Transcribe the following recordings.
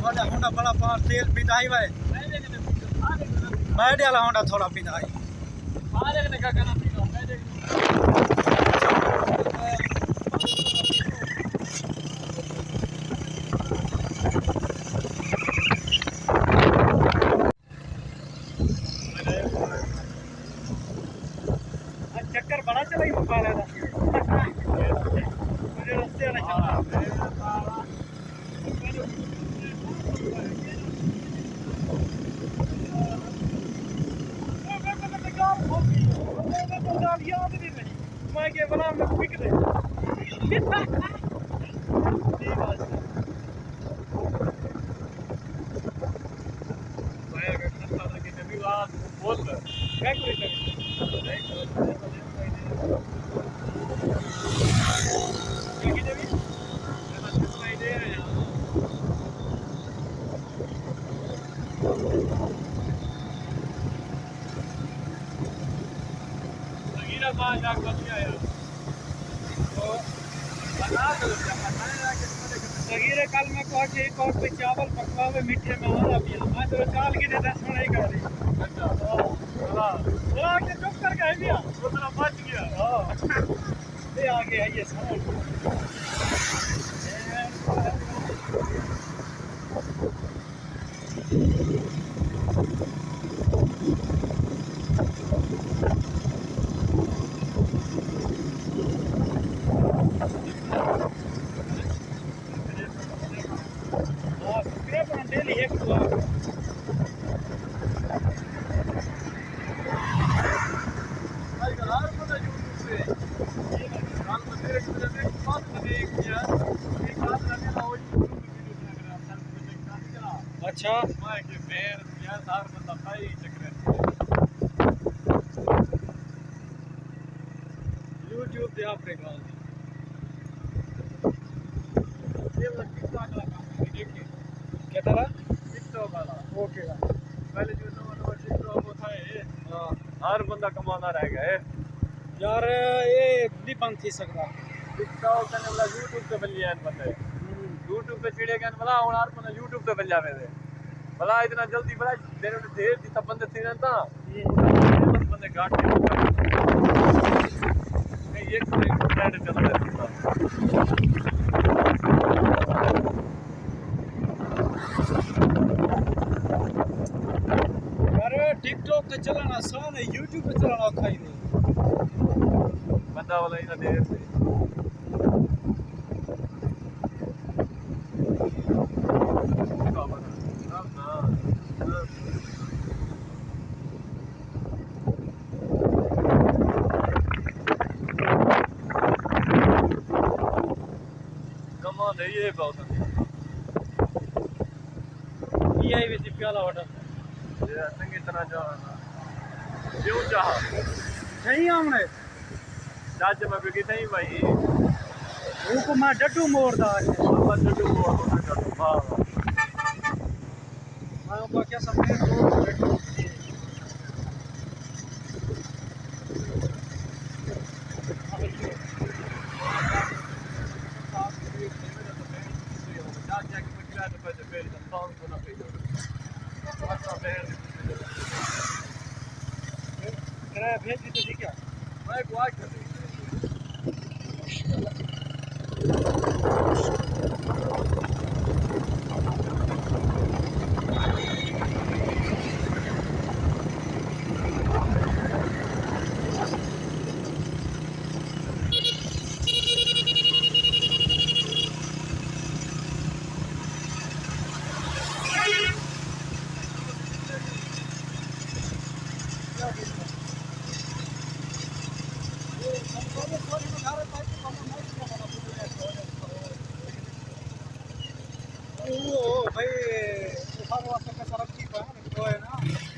बड़ा होंडा बड़ा पार तेल पिदाई भाई मैं डाला होंडा थोड़ा पिदाई चक्कर बड़ा चला ही मुका लेता मुझे रस्ते वाला चला याद नहीं रही मैं के बना में पिक दे बोल सगीरे कल मैं कहा कि एक और पे चावल पकवावे मीठे में आना पिया मैं तो चाल की दे 10 नहीं कर रही अच्छा हां वो आके चुप कर गए भैया वो तेरा बच गया हां ये आगे है ये सामान डेली एक हुआ अच्छा YouTube पे आप देखा क्या था टिकटॉक वाला ओके पहले जो नवा टिकटॉक वो था हर बंदा कमाना रह गया यार ये नहीं बंद थी सकता टिकटॉक करने वाला YouTube पे बन लिया बंदे YouTube पे चिड़े गन वाला और हर बंदा YouTube पे बन जावे थे भला इतना जल्दी भला देने ने ढेर थी सब बंदे थी ना बंदे घाट नहीं एक ट्रेंड चल रहा है टिकटॉक पे चलाना आसान है YouTube पे चलाना औखा ही नहीं बंदा वाला इतना देर से कमा दे ये बहुत ये भी प्याला वाटर चंगी तरह जो क्यों चाह सही हमने जज में भी नहीं भाई वो मैं डड्डू मोड़दा डड्डू मोड़ हां मैं को क्या समझे तो डड्डू भेज दी तो ठीक है मैं एक वाच कर भाई वास्ते का सारा ठीक है तो है ना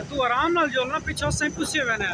तू आराम नाल जोलना, पिछो से पुछे मैंने